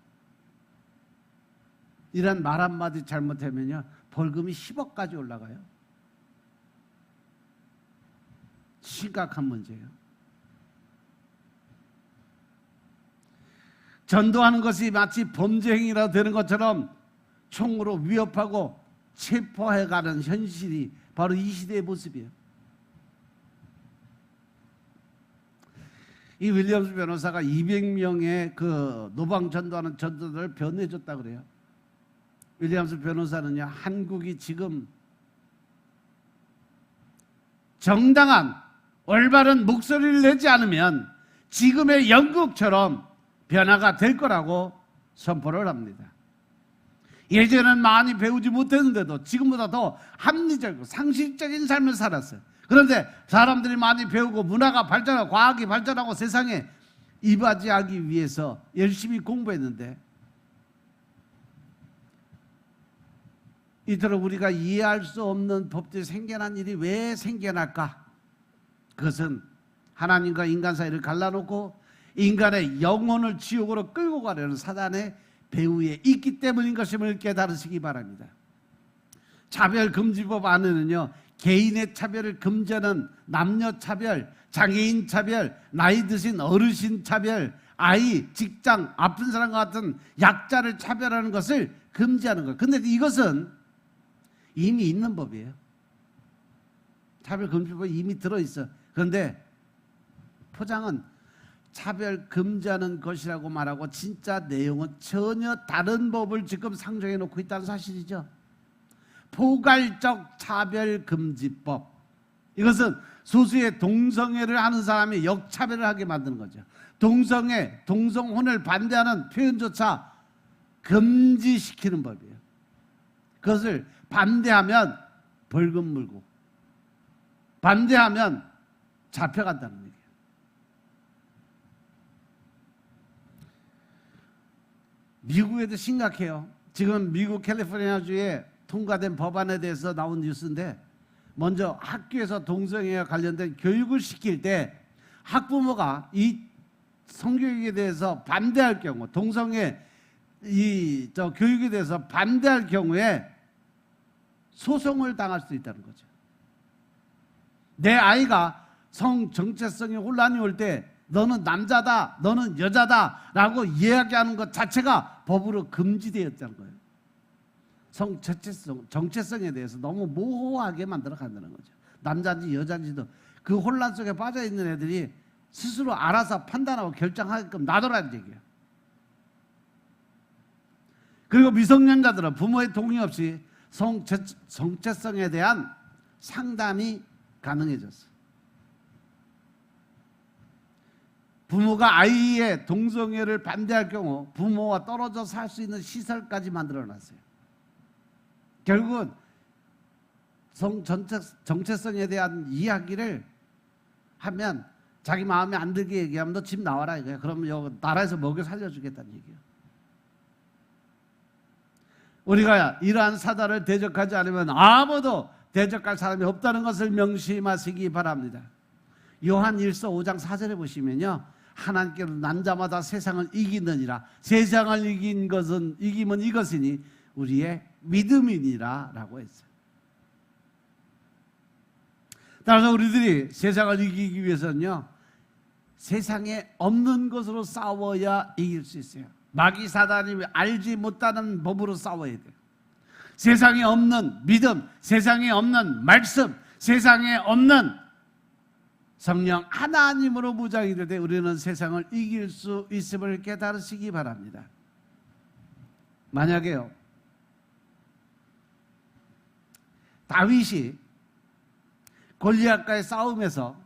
이런 말 한마디 잘못하면요 벌금이 10억까지 올라가요. 심각한 문제예요. 전도하는 것이 마치 범죄 행위라 되는 것처럼 총으로 위협하고 체포해가는 현실이 바로 이 시대의 모습이에요. 이 윌리엄스 변호사가 200명의 그 노방 전도하는 전도들을 변호해줬다 그래요. 윌리엄스 변호사는요, 한국이 지금 정당한 올바른 목소리를 내지 않으면 지금의 영국처럼 변화가 될 거라고 선포를 합니다. 예전에는 많이 배우지 못했는데도 지금보다 더 합리적이고 상식적인 삶을 살았어요. 그런데 사람들이 많이 배우고 문화가 발전하고 과학이 발전하고 세상에 이바지하기 위해서 열심히 공부했는데 이토록 우리가 이해할 수 없는 법들이 생겨난 일이 왜 생겨날까? 그것은 하나님과 인간 사이를 갈라놓고 인간의 영혼을 지옥으로 끌고 가려는 사단의 배후에 있기 때문인 것임을 깨달으시기 바랍니다. 차별금지법 안에는요, 개인의 차별을 금지하는 남녀 차별, 장애인 차별, 나이 드신 어르신 차별, 아이, 직장, 아픈 사람과 같은 약자를 차별하는 것을 금지하는 거예요. 근데 이것은 이미 있는 법이에요. 차별금지법이 이미 들어있어. 그런데 포장은 차별 금지하는 것이라고 말하고 진짜 내용은 전혀 다른 법을 지금 상정해 놓고 있다는 사실이죠. 포괄적 차별금지법. 이것은 소수의 동성애를 하는 사람이 역차별을 하게 만드는 거죠. 동성애, 동성혼을 반대하는 표현조차 금지시키는 법이에요. 그것을 반대하면 벌금 물고 반대하면 잡혀간다는 얘기예요. 미국에도 심각해요. 지금 미국 캘리포니아주에 통과된 법안에 대해서 나온 뉴스인데, 먼저 학교에서 동성애와 관련된 교육을 시킬 때 학부모가 이 성교육에 대해서 반대할 경우, 동성애 교육에 대해서 반대할 경우에 소송을 당할 수 있다는 거죠. 내 아이가 성 정체성에 혼란이 올 때 너는 남자다, 너는 여자다 라고 이야기하는 것 자체가 법으로 금지되었다는 거예요. 성 정체성에 대해서 너무 모호하게 만들어 간다는 거죠. 남자인지 여자인지도 그 혼란 속에 빠져 있는 애들이 스스로 알아서 판단하고 결정하게끔 놔둬라는 얘기예요. 그리고 미성년자들은 부모의 동의 없이 성 정체성에 대한 상담이 가능해졌어요. 부모가 아이의 동성애를 반대할 경우 부모와 떨어져 살 수 있는 시설까지 만들어놨어요. 결국은 정체성에 대한 이야기를 하면 자기 마음에 안 들게 얘기하면 너 집 나와라 이거야. 그러면 여기 나라에서 먹여 살려주겠다는 얘기예요. 우리가 이러한 사단을 대적하지 않으면 아무도 대적할 사람이 없다는 것을 명심하시기 바랍니다. 요한 1서 5장 4절에 보시면요, 하나님께로 난 자마다 세상을 이기느니라. 세상을 이기면 이것이니 우리의 믿음이니라 라고 했어요. 따라서 우리들이 세상을 이기기 위해서는요, 세상에 없는 것으로 싸워야 이길 수 있어요. 마귀 사단이 알지 못하는 법으로 싸워야 돼요. 세상에 없는 믿음, 세상에 없는 말씀, 세상에 없는 성령 하나님으로 무장이 될 때 우리는 세상을 이길 수 있음을 깨달으시기 바랍니다. 만약에요, 다윗이 골리앗과의 싸움에서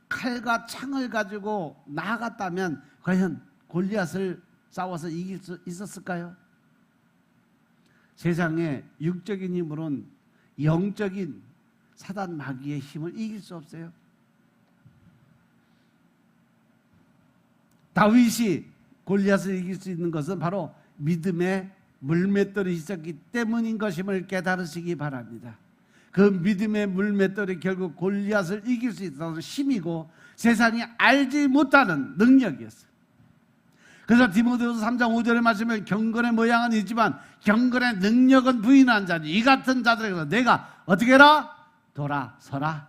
칼과 창을 가지고 나아갔다면 과연 골리앗을 싸워서 이길 수 있었을까요? 세상의 육적인 힘으로는 영적인 사단 마귀의 힘을 이길 수 없어요. 다윗이 골리앗을 이길 수 있는 것은 바로 믿음의 물맷돌이 있었기 때문인 것임을 깨달으시기 바랍니다. 그 믿음의 물맷돌이 결국 골리앗을 이길 수 있어서 힘이고 세상이 알지 못하는 능력이었어요. 그래서 디모데후서 3장 5절의 말씀을 경건의 모양은 있지만 경건의 능력은 부인한 자니 이 같은 자들에게서 내가 어떻게 해라? 돌아서라.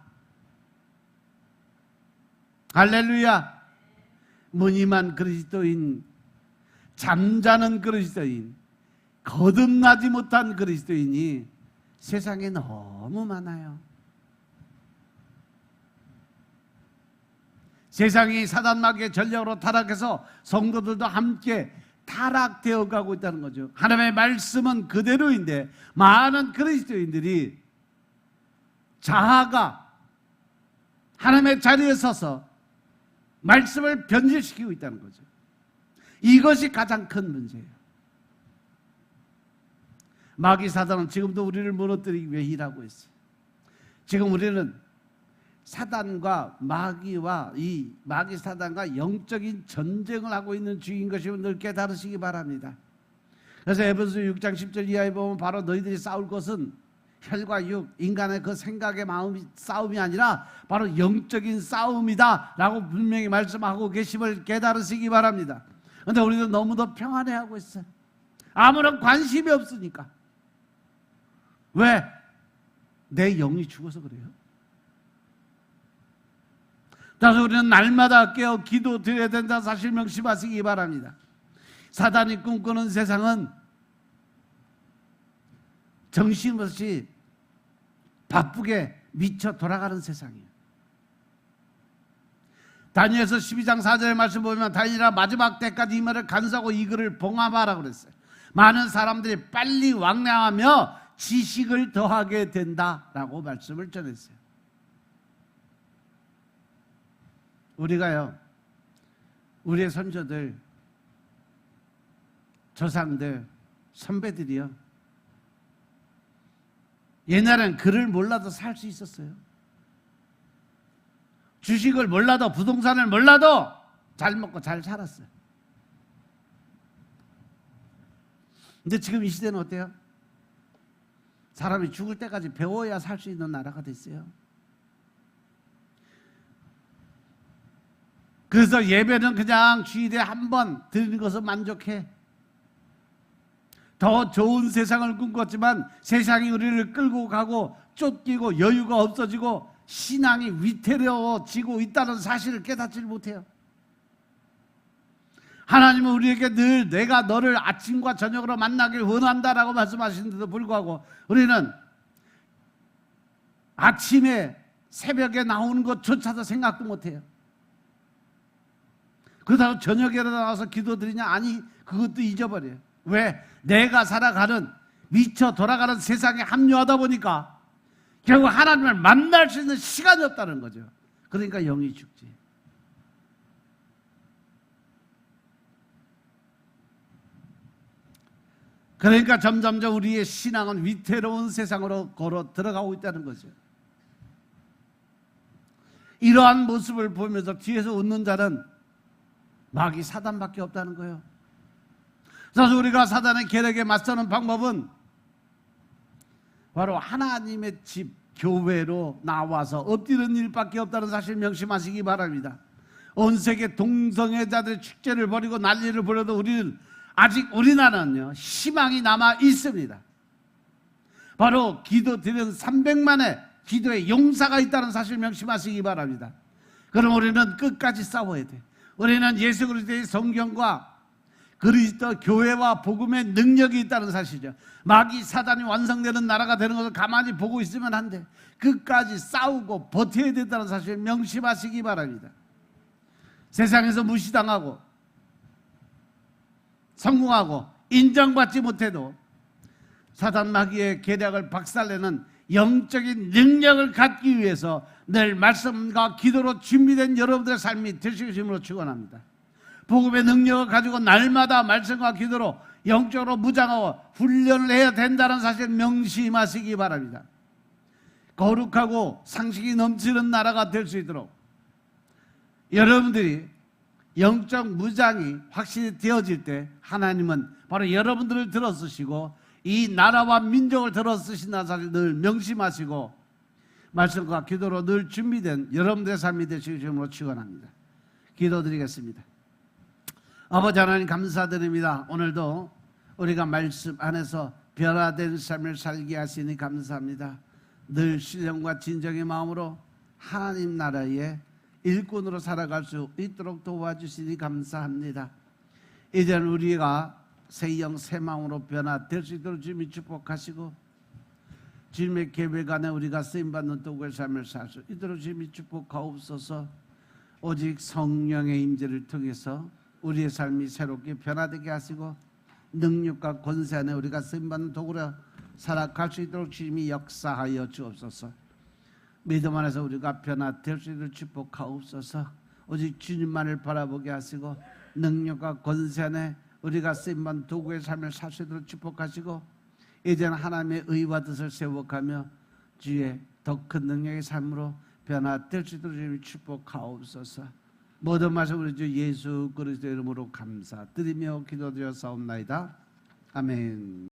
할렐루야. 무늬만 그리스도인, 잠자는 그리스도인, 거듭나지 못한 그리스도인이 세상에 너무 많아요. 세상이 사단 마귀의 전략으로 타락해서 성도들도 함께 타락되어 가고 있다는 거죠. 하나님의 말씀은 그대로인데 많은 그리스도인들이 자아가 하나님의 자리에 서서 말씀을 변질시키고 있다는 거죠. 이것이 가장 큰 문제예요. 마귀 사단은 지금도 우리를 무너뜨리기 위해 일하고 있어요. 지금 우리는 사단과 마귀와 이 마귀 사단과 영적인 전쟁을 하고 있는 중인 것임을 늘 깨달으시기 바랍니다. 그래서 에베소 6장 10절 이하에 보면 바로 너희들이 싸울 것은 혈과 육, 인간의 그 생각의 마음이 싸움이 아니라 바로 영적인 싸움이다 라고 분명히 말씀하고 계심을 깨달으시기 바랍니다. 그런데 우리도 너무도 평안해하고 있어요. 아무런 관심이 없으니까. 왜? 내 영이 죽어서 그래요. 따라서 우리는 날마다 깨어 기도 드려야 된다는 사실 명심하시기 바랍니다. 사단이 꿈꾸는 세상은 정신없이 바쁘게 미쳐 돌아가는 세상이에요. 다니엘서 12장 4절의 말씀 보면 다니엘아 마지막 때까지 이 말을 간수하고 이 글을 봉합하라 그랬어요. 많은 사람들이 빨리 왕래하며 지식을 더하게 된다라고 말씀을 전했어요. 우리가요, 우리의 선조들, 조상들, 선배들이요, 옛날엔 글을 몰라도 살 수 있었어요. 주식을 몰라도, 부동산을 몰라도 잘 먹고 잘 살았어요. 근데 지금 이 시대는 어때요? 사람이 죽을 때까지 배워야 살 수 있는 나라가 됐어요. 그래서 예배는 그냥 주일에 한 번 드리는 것을 만족해. 더 좋은 세상을 꿈꿨지만 세상이 우리를 끌고 가고 쫓기고 여유가 없어지고 신앙이 위태로워지고 있다는 사실을 깨닫지 못해요. 하나님은 우리에게 늘 내가 너를 아침과 저녁으로 만나길 원한다라고 말씀하시는데도 불구하고 우리는 아침에 새벽에 나오는 것조차도 생각도 못해요. 그러다가 저녁에 나와서 기도드리냐? 아니, 그것도 잊어버려요. 왜? 내가 살아가는 미쳐 돌아가는 세상에 합류하다 보니까 결국 하나님을 만날 수 있는 시간이 없다는 거죠. 그러니까 영이 죽지. 그러니까 점점점 우리의 신앙은 위태로운 세상으로 걸어 들어가고 있다는 거죠. 이러한 모습을 보면서 뒤에서 웃는 자는 마귀 사단밖에 없다는 거예요. 그래서 우리가 사단의 계략에 맞서는 방법은 바로 하나님의 집 교회로 나와서 엎드리는 일밖에 없다는 사실 명심하시기 바랍니다. 온 세계 동성애자들의 축제를 벌이고 난리를 벌여도 아직 우리나라는요 희망이 남아 있습니다. 바로 기도 드린 300만의 기도의 용사가 있다는 사실 명심하시기 바랍니다. 그럼 우리는 끝까지 싸워야 돼. 우리는 예수 그리스도의 성경과 그리스도 교회와 복음의 능력이 있다는 사실이죠. 마귀 사단이 완성되는 나라가 되는 것을 가만히 보고 있으면 안 돼. 끝까지 싸우고 버텨야 된다는 사실 명심하시기 바랍니다. 세상에서 무시당하고 성공하고 인정받지 못해도 사단 마귀의 계략을 박살내는 영적인 능력을 갖기 위해서 늘 말씀과 기도로 준비된 여러분들의 삶이 되시길 주님으로 축원합니다. 복음의 능력을 가지고 날마다 말씀과 기도로 영적으로 무장하고 훈련을 해야 된다는 사실 명심하시기 바랍니다. 거룩하고 상식이 넘치는 나라가 될 수 있도록 여러분들이 영적 무장이 확실히 되어질 때 하나님은 바로 여러분들을 들어쓰시고 이 나라와 민족을 들어쓰신다는 사실 늘 명심하시고 말씀과 기도로 늘 준비된 여러분들의 삶이 되시길 주님으로 축원합니다. 기도드리겠습니다. 아버지 하나님 감사드립니다. 오늘도 우리가 말씀 안에서 변화된 삶을 살게 하시니 감사합니다. 늘 신령과 진정의 마음으로 하나님 나라의 일꾼으로 살아갈 수 있도록 도와주시니 감사합니다. 이제는 우리가 새 영 새 마음으로 변화될 수 있도록 주님이 축복하시고 주님의 계획 안에 우리가 쓰임받는 도구의 삶을 살 수 있도록 주님이 축복하옵소서. 오직 성령의 임재를 통해서 우리의 삶이 새롭게 변화되게 하시고 능력과 권세 안에 우리가 쓰임받는 도구로 살아갈 수 있도록 주님이 역사하여 주옵소서. 믿음 안에서 우리가 변화될 수 있도록 축복하옵소서. 오직 주님만을 바라보게 하시고 능력과 권세 안에 우리가 쓰임받는 도구의 삶을 살 수 있도록 축복하시고 이제는 하나님의 의와 뜻을 세워가며 주의 더 큰 능력의 삶으로 변화될 수 있도록 주님이 축복하옵소서. 모든 말씀 우리 주 예수 그리스도의 이름으로 감사드리며 기도드려 사옵나이다. 아멘.